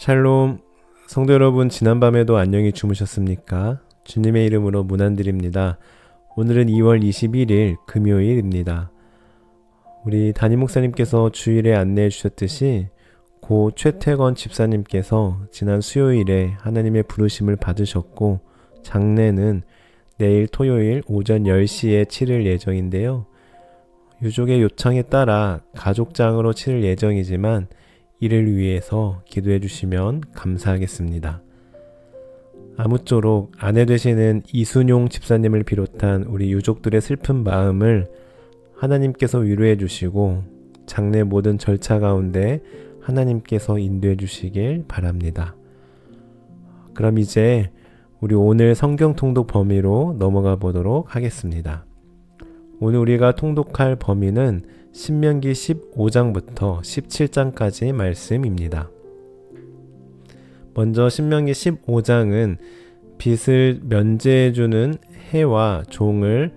샬롬, 성도 여러분, 지난밤에도 안녕히 주무셨습니까? 주님의 이름으로 문안드립니다. 오늘은 2월 21일 금요일입니다. 우리 담임 목사님께서 주일에 안내해 주셨듯이 고 최태건 집사님께서 지난 수요일에 하나님의 부르심을 받으셨고 장례는 내일 토요일 오전 10시에 치를 예정인데요. 유족의 요청에 따라 가족장으로 치를 예정이지만 이를 위해서 기도해 주시면 감사하겠습니다. 아무쪼록 아내 되시는 이순용 집사님을 비롯한 우리 유족들의 슬픈 마음을 하나님께서 위로해 주시고 장례 모든 절차 가운데 하나님께서 인도해 주시길 바랍니다. 그럼 이제 우리 오늘 성경 통독 범위로 넘어가 보도록 하겠습니다. 오늘 우리가 통독할 범위는 신명기 15장부터 17장까지 말씀입니다. 먼저 신명기 15장은 빚을 면제해주는 해와 종을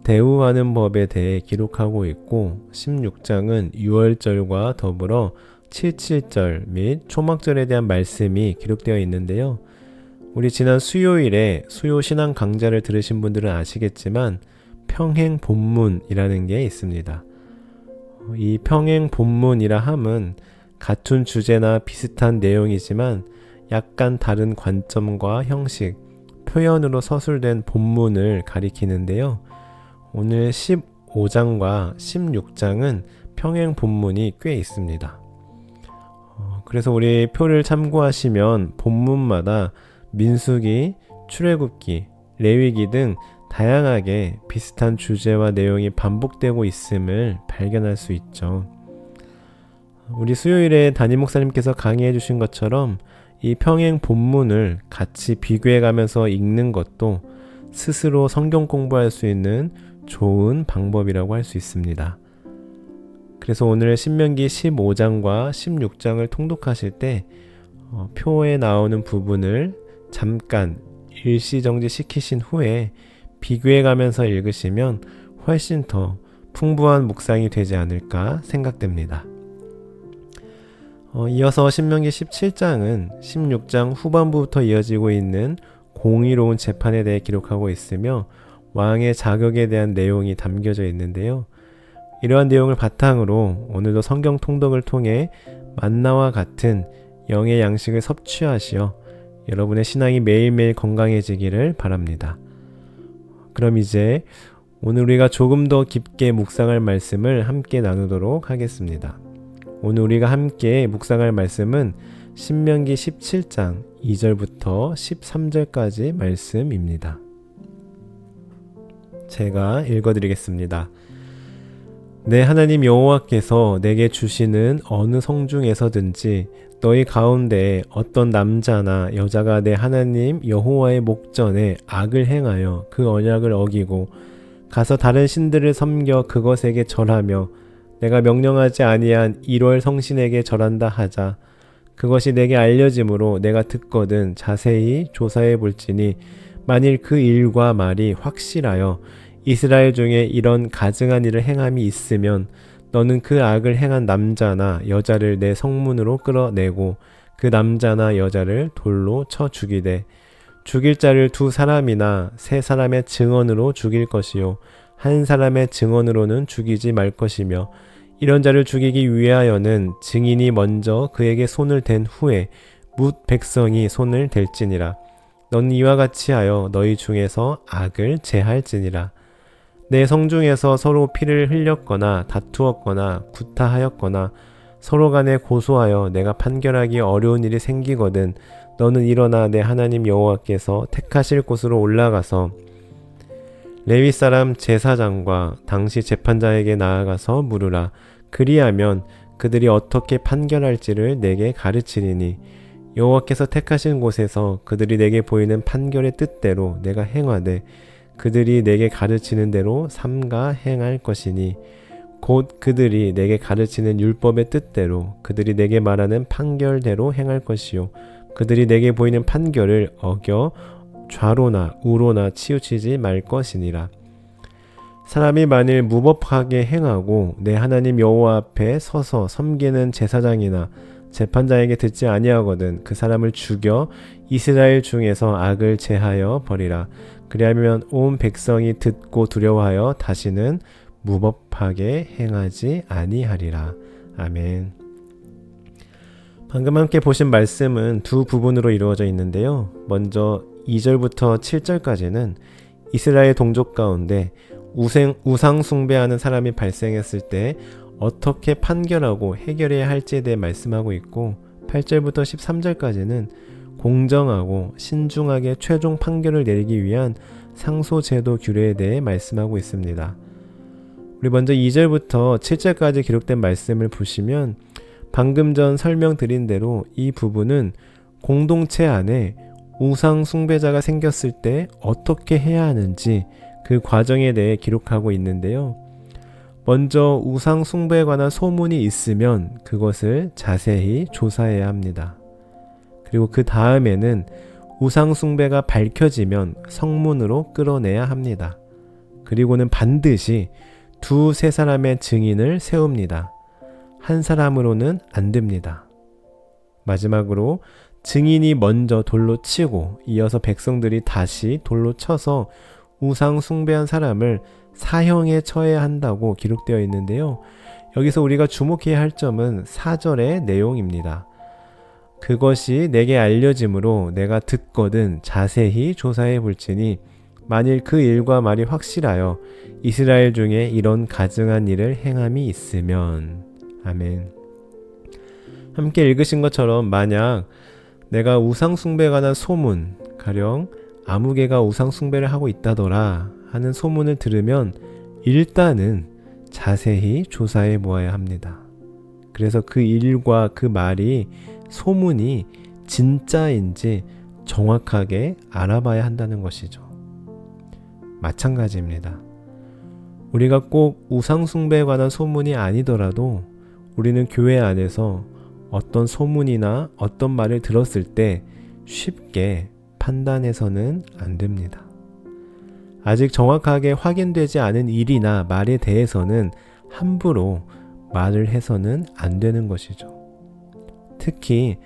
대우하는 법에 대해 기록하고 있고 16장은 유월절과 더불어 칠칠절 및 초막절에 대한 말씀이 기록되어 있는데요. 우리 지난 수요일에 수요 신앙 강좌를 들으신 분들은 아시겠지만 평행 본문이라는 게 있습니다. 이 평행 본문이라 함은 같은 주제나 비슷한 내용이지만 약간 다른 관점과 형식, 표현으로 서술된 본문을 가리키는데요. 오늘 15장과 16장은 평행 본문이 꽤 있습니다. 그래서 우리 표를 참고하시면 본문마다 민수기, 출애굽기, 레위기 등 다양하게 비슷한 주제와 내용이 반복되고 있음을 발견할 수 있죠. 우리 수요일에 담임 목사님께서 강의해 주신 것처럼 이 평행 본문을 같이 비교해 가면서 읽는 것도 스스로 성경 공부할 수 있는 좋은 방법이라고 할 수 있습니다. 그래서 오늘 신명기 15장과 16장을 통독하실 때 표에 나오는 부분을 잠깐 일시정지 시키신 후에 비교해 가면서 읽으시면 훨씬 더 풍부한 묵상이 되지 않을까 생각됩니다. 이어서 신명기 17장은 16장 후반부부터 이어지고 있는 공의로운 재판에 대해 기록하고 있으며 왕의 자격에 대한 내용이 담겨져 있는데요. 이러한 내용을 바탕으로 오늘도 성경 통독을 통해 만나와 같은 영의 양식을 섭취하시어 여러분의 신앙이 매일매일 건강해지기를 바랍니다. 그럼 이제 오늘 우리가 조금 더 깊게 묵상할 말씀을 함께 나누도록 하겠습니다. 오늘 우리가 함께 묵상할 말씀은 신명기 17장 2절부터 13절까지 말씀입니다. 제가 읽어드리겠습니다. 내 하나님 여호와께서 내게 주시는 어느 성중에서든지 너희 가운데 어떤 남자나 여자가 내 하나님 여호와의 목전에 악을 행하여 그 언약을 어기고 가서 다른 신들을 섬겨 그것에게 절하며 내가 명령하지 아니한 1월 성신에게 절한다 하자. 그것이 내게 알려짐으로 내가 듣거든 자세히 조사해 볼지니 만일 그 일과 말이 확실하여 이스라엘 중에 이런 가증한 일을 행함이 있으면 너는 그 악을 행한 남자나 여자를 내 성문으로 끌어내고 그 남자나 여자를 돌로 쳐 죽이되 죽일 자를 2사람이나 3사람의 증언으로 죽일 것이요 한 사람의 증언으로는 죽이지 말 것이며 이런 자를 죽이기 위하여는 증인이 먼저 그에게 손을 댄 후에 뭇 백성이 손을 댈지니라. 너는 이와 같이 하여 너희 중에서 악을 제할지니라. 내 성중에서 서로 피를 흘렸거나 다투었거나 구타하였거나 서로 간에 고소하여 내가 판결하기 어려운 일이 생기거든 너는 일어나 내 하나님 여호와께서 택하실 곳으로 올라가서 레위 사람 제사장과 당시 재판자에게 나아가서 물으라. 그리하면 그들이 어떻게 판결할지를 내게 가르치리니 여호와께서 택하신 곳에서 그들이 내게 보이는 판결의 뜻대로 내가 행하되 그들이 내게 가르치는 대로 삼가 행할 것이니 곧 그들이 내게 가르치는 율법의 뜻대로 그들이 내게 말하는 판결대로 행할 것이요 그들이 내게 보이는 판결을 어겨 좌로나 우로나 치우치지 말 것이니라. 사람이 만일 무법하게 행하고 내 하나님 여호와 앞에 서서 섬기는 제사장이나 재판장에게 듣지 아니하거든 그 사람을 죽여 이스라엘 중에서 악을 제하여 버리라. 그리하면 온 백성이 듣고 두려워하여 다시는 무법하게 행하지 아니하리라. 아멘. 방금 함께 보신 말씀은 두 부분으로 이루어져 있는데요. 먼저 2절부터 7절까지는 이스라엘 동족 가운데 우상 숭배하는 사람이 발생했을 때 어떻게 판결하고 해결해야 할지에 대해 말씀하고 있고, 8절부터 13절까지는 공정하고 신중하게 최종 판결을 내리기 위한 상소제도 규례에 대해 말씀하고 있습니다. 우리 먼저 2절부터 7절까지 기록된 말씀을 보시면 방금 전 설명드린 대로 이 부분은 공동체 안에 우상 숭배자가 생겼을 때 어떻게 해야 하는지 그 과정에 대해 기록하고 있는데요. 먼저 우상 숭배에 관한 소문이 있으면 그것을 자세히 조사해야 합니다. 그리고 그 다음에는 우상 숭배가 밝혀지면 성문으로 끌어내야 합니다. 그리고는 반드시 두세 사람의 증인을 세웁니다. 한 사람으로는 안 됩니다. 마지막으로 증인이 먼저 돌로 치고 이어서 백성들이 다시 돌로 쳐서 우상 숭배한 사람을 사형에 처해야 한다고 기록되어 있는데요. 여기서 우리가 주목해야 할 점은 4절의 내용입니다. 그것이 내게 알려짐으로 내가 듣거든 자세히 조사해 볼지니 만일 그 일과 말이 확실하여 이스라엘 중에 이런 가증한 일을 행함이 있으면. 아멘. 함께 읽으신 것처럼 만약 내가 우상 숭배에 관한 소문, 가령 아무개가 우상 숭배를 하고 있다더라 하는 소문을 들으면 일단은 자세히 조사해 보아야 합니다. 그래서 그 일과 그 말이 소문이 진짜인지 정확하게 알아봐야 한다는 것이죠. 마찬가지입니다. 우리가 꼭 우상 숭배에 관한 소문이 아니더라도 우리는 교회 안에서 어떤 소문이나 어떤 말을 들었을 때 쉽게 판단해서는 안 됩니다. 아직 정확하게 확인되지 않은 일이나 말에 대해서는 함부로 말을 해서는 안 되는 것이죠. 특히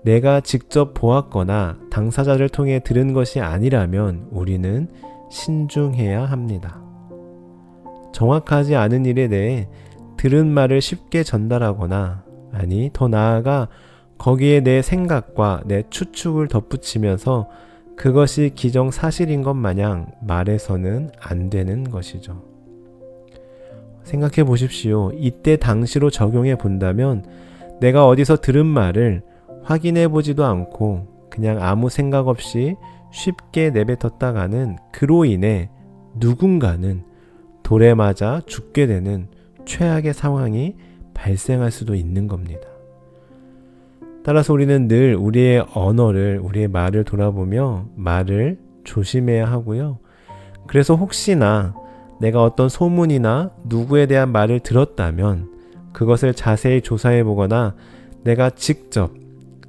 내가 직접 보았거나 당사자를 통해 들은 것이 아니라면 우리는 신중해야 합니다. 정확하지 않은 일에 대해 들은 말을 쉽게 전달하거나, 아니 더 나아가 거기에 내 생각과 내 추측을 덧붙이면서 그것이 기정사실인 것 마냥 말해서는 안 되는 것이죠. 생각해 보십시오. 이때 당시로 적용해 본다면 내가 어디서 들은 말을 확인해 보지도 않고 그냥 아무 생각 없이 쉽게 내뱉었다가는 그로 인해 누군가는 돌에 맞아 죽게 되는 최악의 상황이 발생할 수도 있는 겁니다. 따라서 우리는 늘 우리의 언어를, 우리의 말을 돌아보며 말을 조심해야 하고요. 그래서 혹시나 내가 어떤 소문이나 누구에 대한 말을 들었다면 그것을 자세히 조사해 보거나 내가 직접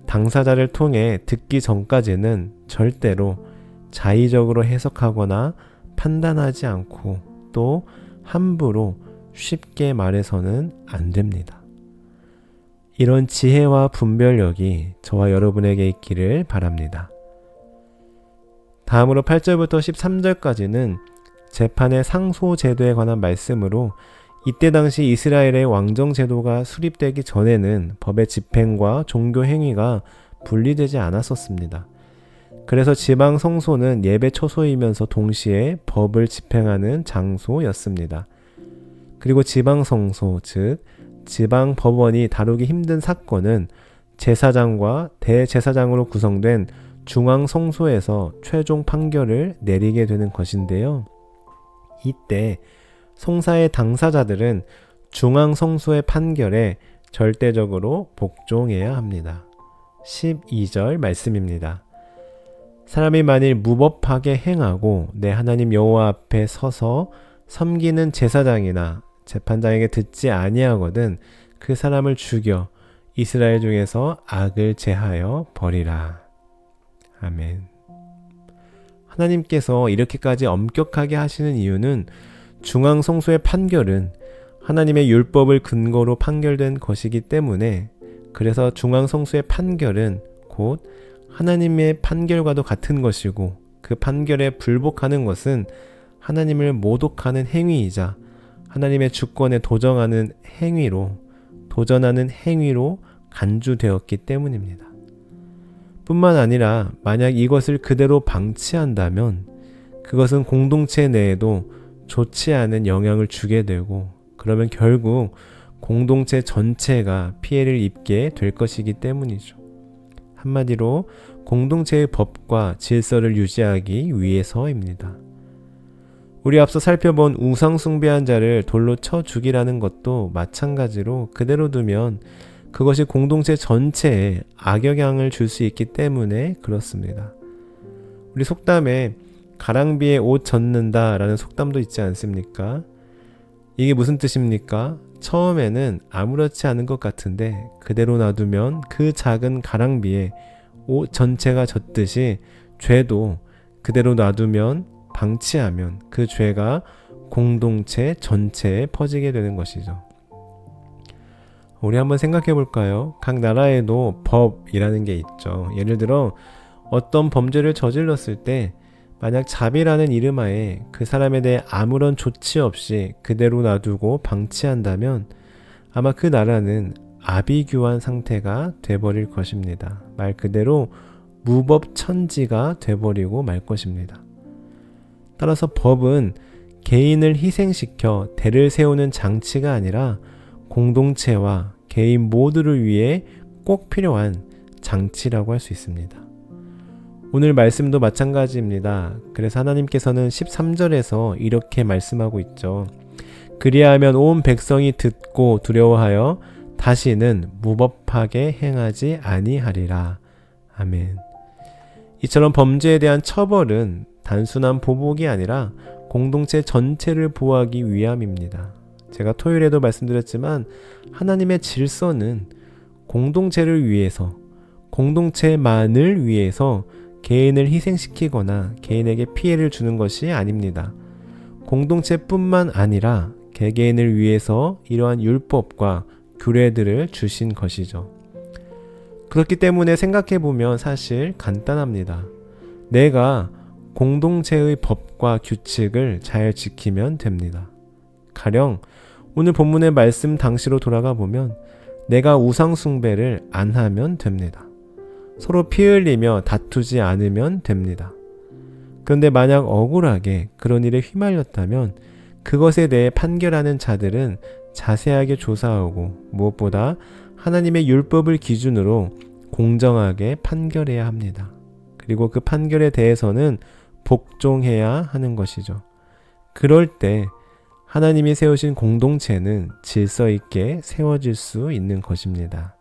당사자를 통해 듣기 전까지는 절대로 자의적으로 해석하거나 판단하지 않고 또 함부로 쉽게 말해서는 안 됩니다. 이런 지혜와 분별력이 저와 여러분에게 있기를 바랍니다. 다음으로 8절부터 13절까지는 재판의 상소제도에 관한 말씀으로 이때 당시 이스라엘의 왕정제도가 수립되기 전에는 법의 집행과 종교 행위가 분리되지 않았었습니다. 그래서 지방 성소는 예배 처소이면서 동시에 법을 집행하는 장소였습니다. 그리고 지방 성소, 즉 지방 법원이 다루기 힘든 사건은 제사장과 대제사장으로 구성된 중앙 성소에서 최종 판결을 내리게 되는 것인데요. 이때 송사의 당사자들은 중앙 성소의 판결에 절대적으로 복종해야 합니다. 12절 말씀입니다. 사람이 만일 무법하게 행하고 내 하나님 여호와 앞에 서서 섬기는 제사장이나 재판장에게 듣지 아니하거든 그 사람을 죽여 이스라엘 중에서 악을 제하여 버리라. 아멘. 하나님께서 이렇게까지 엄격하게 하시는 이유는 중앙 성소의 판결은 하나님의 율법을 근거로 판결된 것이기 때문에 그래서 중앙성수의 판결은 곧 하나님의 판결과도 같은 것이고 그 판결에 불복하는 것은 하나님을 모독하는 행위이자 하나님의 주권에 도전하는 행위로 간주되었기 때문입니다. 뿐만 아니라 만약 이것을 그대로 방치한다면 그것은 공동체 내에도 좋지 않은 영향을 주게 되고 그러면 결국 공동체 전체가 피해를 입게 될 것이기 때문이죠. 한마디로 공동체의 법과 질서를 유지하기 위해서입니다. 우리 앞서 살펴본 우상 숭배한 자를 돌로 쳐 죽이라는 것도 마찬가지로 그대로 두면 그것이 공동체 전체에 악영향을 줄 수 있기 때문에 그렇습니다. 우리 속담에 가랑비에 옷 젖는다 라는 속담도 있지 않습니까? 이게 무슨 뜻입니까? 처음에는 아무렇지 않은 것 같은데 그대로 놔두면 그 작은 가랑비에 옷 전체가 젖듯이 죄도 그대로 놔두면 방치하면 그 죄가 공동체 전체에 퍼지게 되는 것이죠. 우리 한번 생각해 볼까요? 각 나라에도 법이라는 게 있죠. 예를 들어 어떤 범죄를 저질렀을 때 만약 자비라는 이름하에 그 사람에 대해 아무런 조치 없이 그대로 놔두고 방치한다면 아마 그 나라는 아비규환 상태가 돼버릴 것입니다. 말 그대로 무법천지가 돼버리고 말 것입니다. 따라서 법은 개인을 희생시켜 대를 세우는 장치가 아니라 공동체와 개인 모두를 위해 꼭 필요한 장치라고 할 수 있습니다. 오늘 말씀도 마찬가지입니다. 그래서 하나님께서는 13절에서 이렇게 말씀하고 있죠. 그리하면 온 백성이 듣고 두려워하여 다시는 무법하게 행하지 아니하리라. 아멘. 이처럼 범죄에 대한 처벌은 단순한 보복이 아니라 공동체 전체를 보호하기 위함입니다. 제가 토요일에도 말씀드렸지만 하나님의 질서는 공동체를 위해서, 공동체만을 위해서 개인을 희생시키거나 개인에게 피해를 주는 것이 아닙니다. 공동체뿐만 아니라 개개인을 위해서 이러한 율법과 규례들을 주신 것이죠. 그렇기 때문에 생각해보면 사실 간단합니다. 내가 공동체의 법과 규칙을 잘 지키면 됩니다. 가령 오늘 본문의 말씀 당시로 돌아가 보면 내가 우상 숭배를 안 하면 됩니다. 서로 피 흘리며 다투지 않으면 됩니다. 그런데 만약 억울하게 그런 일에 휘말렸다면 그것에 대해 판결하는 자들은 자세하게 조사하고 무엇보다 하나님의 율법을 기준으로 공정하게 판결해야 합니다. 그리고 그 판결에 대해서는 복종해야 하는 것이죠. 그럴 때 하나님이 세우신 공동체는 질서 있게 세워질 수 있는 것입니다.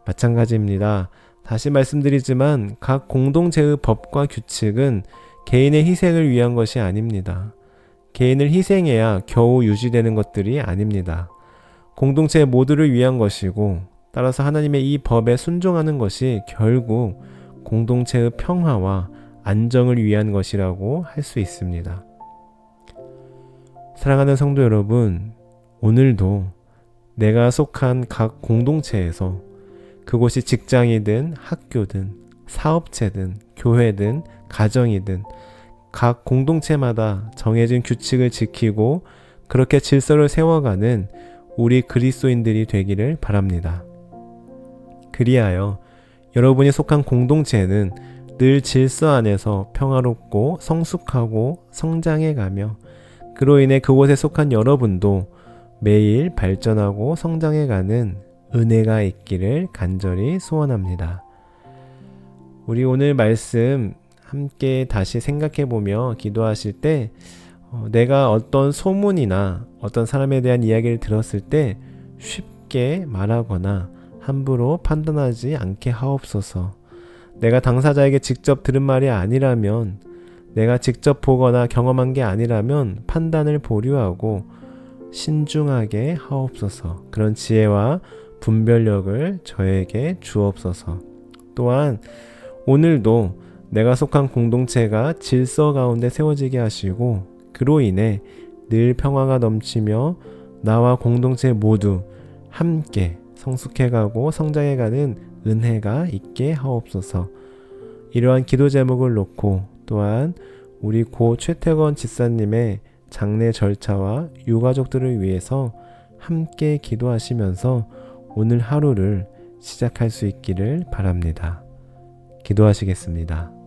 마찬가지입니다. 다시 말씀드리지만 각 공동체의 법과 규칙은 개인의 희생을 위한 것이 아닙니다. 개인을 희생해야 겨우 유지되는 것들이 아닙니다. 공동체 모두를 위한 것이고 따라서 하나님의 이 법에 순종하는 것이 결국 공동체의 평화와 안정을 위한 것이라고 할 수 있습니다. 사랑하는 성도 여러분, 오늘도 내가 속한 각 공동체에서 그곳이 직장이든 학교든 사업체든 교회든 가정이든 각 공동체마다 정해진 규칙을 지키고 그렇게 질서를 세워가는 우리 그리스도인들이 되기를 바랍니다. 그리하여 여러분이 속한 공동체는 늘 질서 안에서 평화롭고 성숙하고 성장해가며 그로 인해 그곳에 속한 여러분도 매일 발전하고 성장해가는 은혜가 있기를 간절히 소원합니다. 우리 오늘 말씀 함께 다시 생각해보며 기도하실 때 내가 어떤 소문이나 어떤 사람에 대한 이야기를 들었을 때 쉽게 말하거나 함부로 판단하지 않게 하옵소서. 내가 당사자에게 직접 들은 말이 아니라면, 내가 직접 보거나 경험한 게 아니라면 판단을 보류하고 신중하게 하옵소서. 그런 지혜와 분별력을 저에게 주옵소서. 또한 오늘도 내가 속한 공동체가 질서 가운데 세워지게 하시고 그로 인해 늘 평화가 넘치며 나와 공동체 모두 함께 성숙해가고 성장해가는 은혜가 있게 하옵소서. 이러한 기도 제목을 놓고 또한 우리 고 최태건 집사님의 장례 절차와 유가족들을 위해서 함께 기도하시면서 오늘 하루를 시작할 수 있기를 바랍니다. 기도하시겠습니다.